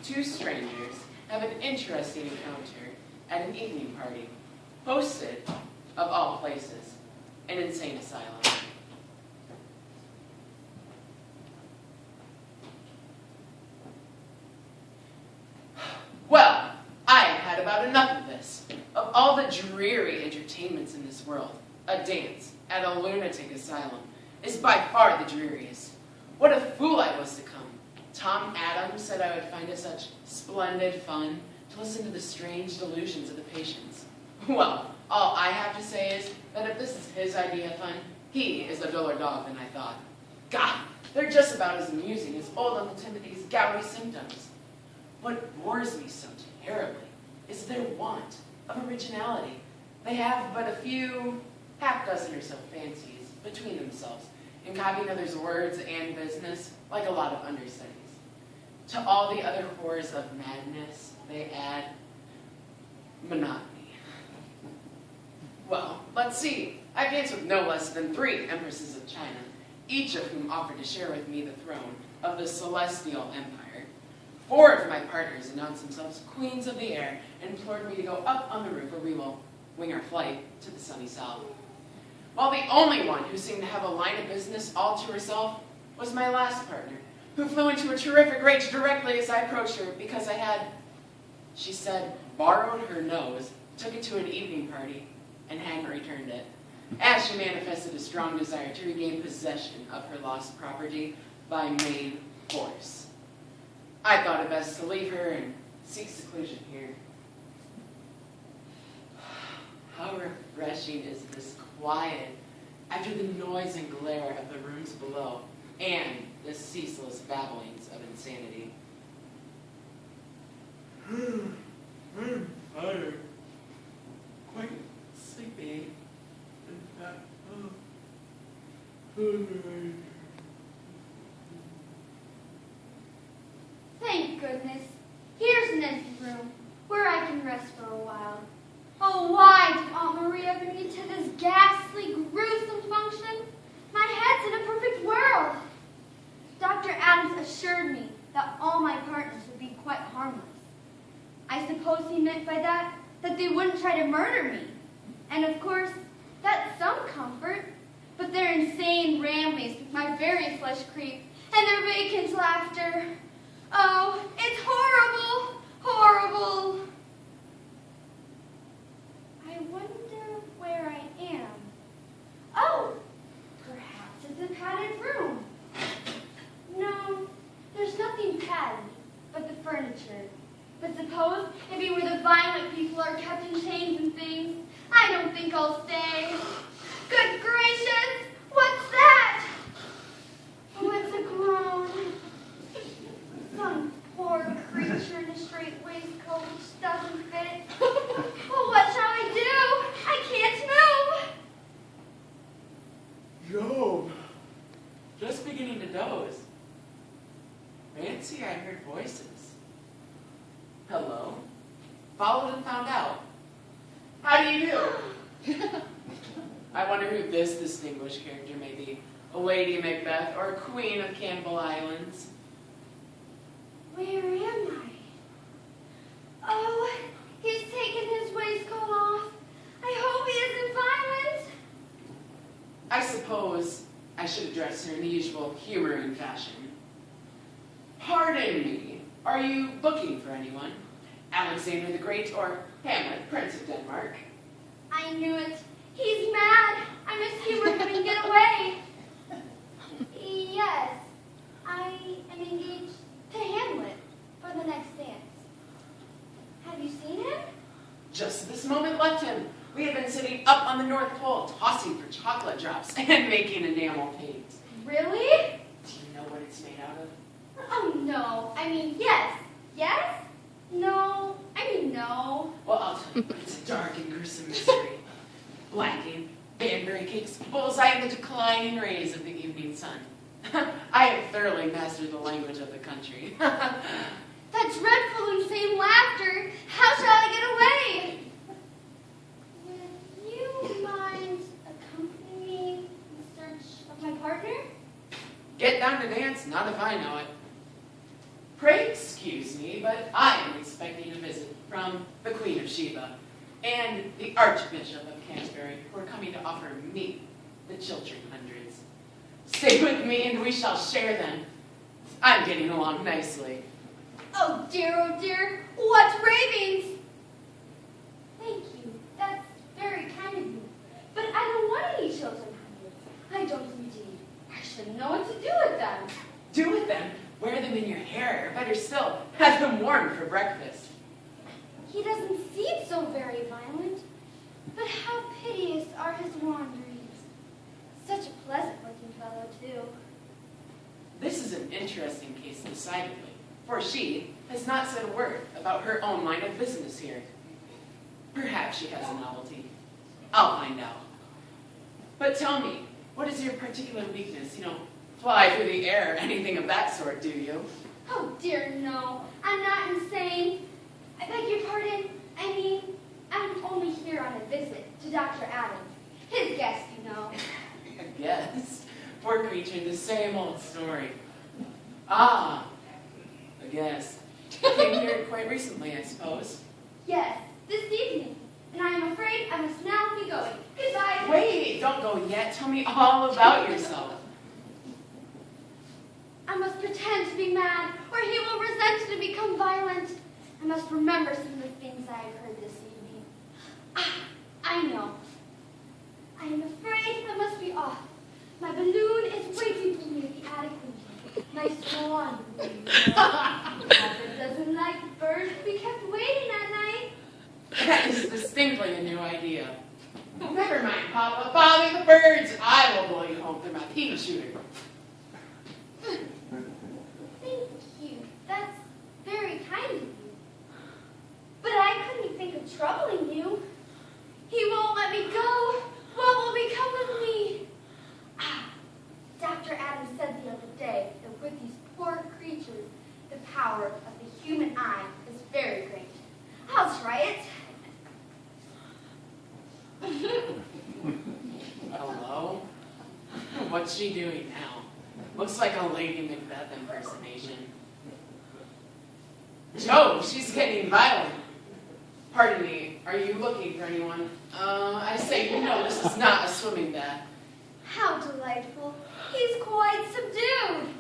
two strangers have an interesting encounter at an evening party, hosted, of all places, an insane asylum. Well, I have had about enough of this. Of all the dreary entertainments in this world, a dance at a lunatic asylum is by far the dreariest. What a fool I was to come. Tom Adams said I would find it such splendid fun to listen to the strange delusions of the patients. Well, all I have to say is that if this is his idea of fun, he is a duller dog than I thought. God, they're just about as amusing as old Uncle Timothy's gouty symptoms. What bores me so terribly is their want of originality. They have but a few, half-dozen or so fancies between themselves in copying others' words and business like a lot of understudies. To all the other horrors of madness, they add monotony. Well, let's see. I danced with no less than 3 empresses of China, each of whom offered to share with me the throne of the celestial empire. 4 of my partners announced themselves queens of the air and implored me to go up on the roof where we will wing our flight to the sunny south. While the only one who seemed to have a line of business all to herself was my last partner, who flew into a terrific rage directly as I approached her because I had, she said, borrowed her nose, took it to an evening party, and hadn't returned it, as she manifested a strong desire to regain possession of her lost property by main force. I thought it best to leave her and seek seclusion here. How refreshing is this quiet after the noise and glare of the rooms below and the ceaseless babblings of insanity. I'm tired, quite sleepy, in fact, Thank goodness. Here's an empty room where I can rest for a while. Oh, why did Aunt Maria bring me to this ghastly, gruesome function? My head's in a perfect whirl. Dr. Adams assured me that all my partners would be quite harmless. I suppose he meant by that they wouldn't try to murder me. And of course, that's some comfort. But their insane ramblings make my very flesh creep, and their vacant laughter. Oh, it's horrible, horrible. I wonder where I am. Oh, perhaps it's a padded room. No, there's nothing padded but the furniture. But suppose it be where the violent people are kept in chains and things. I don't think I'll stay. Good gracious! What's that? Oh, it's a groan. Some poor creature in a straight waistcoat which doesn't fit. Oh, what shall I do? I can't move. Job, just beginning to doze. Fancy I heard voices. Hello? Followed and found out. How do you do? I wonder who this distinguished character may be. A Lady Macbeth or a Queen of Campbell Islands. Where am I? Oh, he's taken his waistcoat off. I hope he isn't violent. I suppose I should address her in the usual humoring fashion. Pardon me, are you looking for anyone? Alexander the Great or Hamlet, Prince of Denmark? I knew it. He's mad. I miss humor him and get away. Yes, I am engaged to Hamlet for the next dance. Have you seen him? Just this moment left him. We have been sitting up on the North Pole, tossing for chocolate drops and making enamel paint. Really? Do you know what it's made out of? Oh, no. I mean, yes. Yes? No. I mean, no. Well, I'll tell you, it's a dark and gruesome mystery. Blacking, Banbury cakes, bullseye in the declining rays of the evening sun. I have thoroughly mastered the language of the country. That dreadful, insane laughter. How shall I get away? Would you mind accompanying me in search of my partner? Get down to dance? Not if I know it. Pray excuse me, but I am expecting a visit from the Queen of Sheba and the Archbishop of Canterbury, who are coming to offer me the Chiltern Hundreds. Stay with me and we shall share them. I'm getting along nicely. Oh dear, what ravings! Thank you, that's very kind of you. But I don't want any Chiltern Hundreds. I don't indeed. I shouldn't know what to do with them. Do with them? Wear them in your hair, or better still, have them warm for breakfast. He doesn't seem so very violent, but how piteous are his wanderings. Such a pleasant-looking fellow, too. This is an interesting case decidedly, for she has not said a word about her own line of business here. Perhaps she has a novelty. I'll find out. But tell me, what is your particular weakness? Fly through the air, anything of that sort, do you? Oh dear, no. I'm not insane. I beg your pardon. I mean, I'm only here on a visit to Dr. Adams. His guest, you know. A guest? Poor creature, the same old story. Ah, a guest. Came here quite recently, I suppose. Yes, this evening. And I am afraid I must now be going. Goodbye. Wait, don't go yet. Tell me all about yourself. I must pretend to be mad, or he will resent it and become violent. I must remember some of the things I have heard this evening. Ah, I know. I am afraid I must be off. My balloon is waiting for me at the attic window. My swan balloon. Papa doesn't like birds to be kept waiting at night. That is distinctly a new idea. Never mind, Papa. Bother the birds. I will blow you home through my pea shooter. Thank you. That's very kind of you. But I couldn't think of troubling you. He won't let me go. What will become of me? Ah, Dr. Adams said the other day that with these poor creatures, the power of the human eye is very great. I'll try it. Hello? What's she doing now? Looks like a Lady Macbeth impersonation. Jove, she's getting violent. Pardon me, are you looking for anyone? I say, this is not a swimming bath. How delightful. He's quite subdued.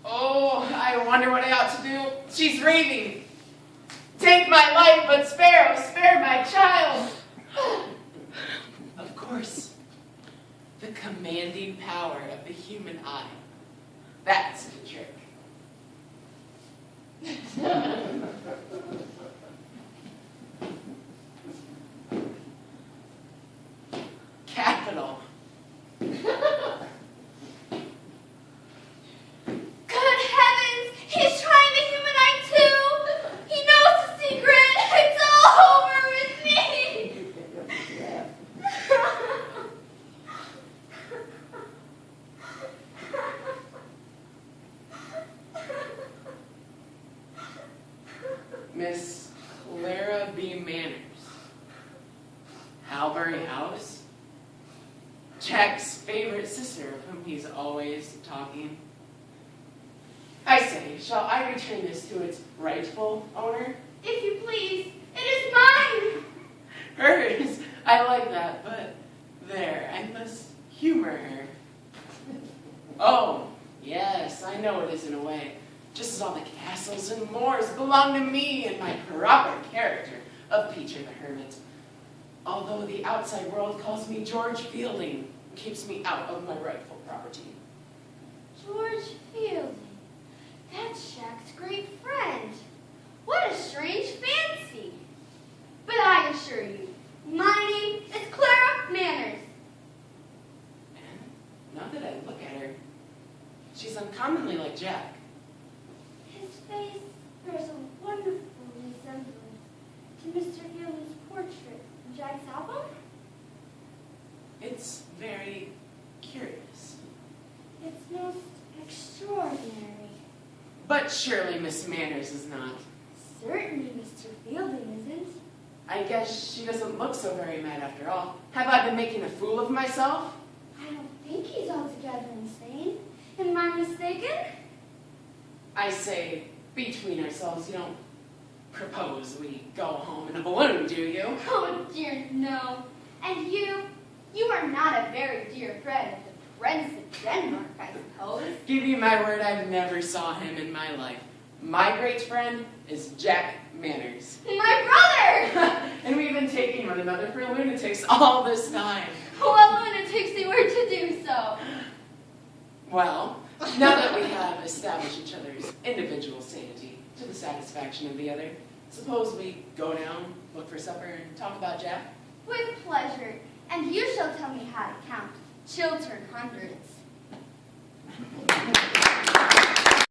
Oh, I wonder what I ought to do. She's raving. Take my life, but spare my child. Of course, the commanding power of the human eye. That's the trick. Capital. Good heavens! He's trying the human eye too! He knows the secret! It's all over with me! Miss Clara B. Manners. Halbury House. Jack's favorite sister, of whom he's always talking. I say, shall I return this to its rightful owner? If you please, it is mine! Hers. I like that, but there, I must humor her. Oh, yes, I know it is in a way. Just as all the castles and moors belong to me in my proper character of Peter the Hermit. Although the outside world calls me George Fielding, and keeps me out of my rightful property. George Fielding. That's Jack's great friend. What a strange fancy. But I assure you, my name is Clara Manners. And now that I look at her, she's uncommonly like Jack. His face bears a wonderful resemblance to Mr. Fielding's portrait in Jack's album. It's very curious. It's most extraordinary. But surely Miss Manners is not. Certainly Mr. Fielding isn't. I guess she doesn't look so very mad after all. Have I been making a fool of myself? I don't think he's altogether insane. Am I mistaken? I say, between ourselves, you don't propose we go home in a balloon, do you? Oh dear, no. And you are not a very dear friend of the Prince of Denmark, I suppose. Give you my word, I never saw him in my life. My great friend is Jack Manners. My brother! And we've been taking one another for lunatics all this time. What lunatics they were to do so. Well, now that we have established each other's individual sanity to the satisfaction of the other, suppose we go down, look for supper, and talk about Jack? With pleasure. And you shall tell me how to count. She'll turn hundreds.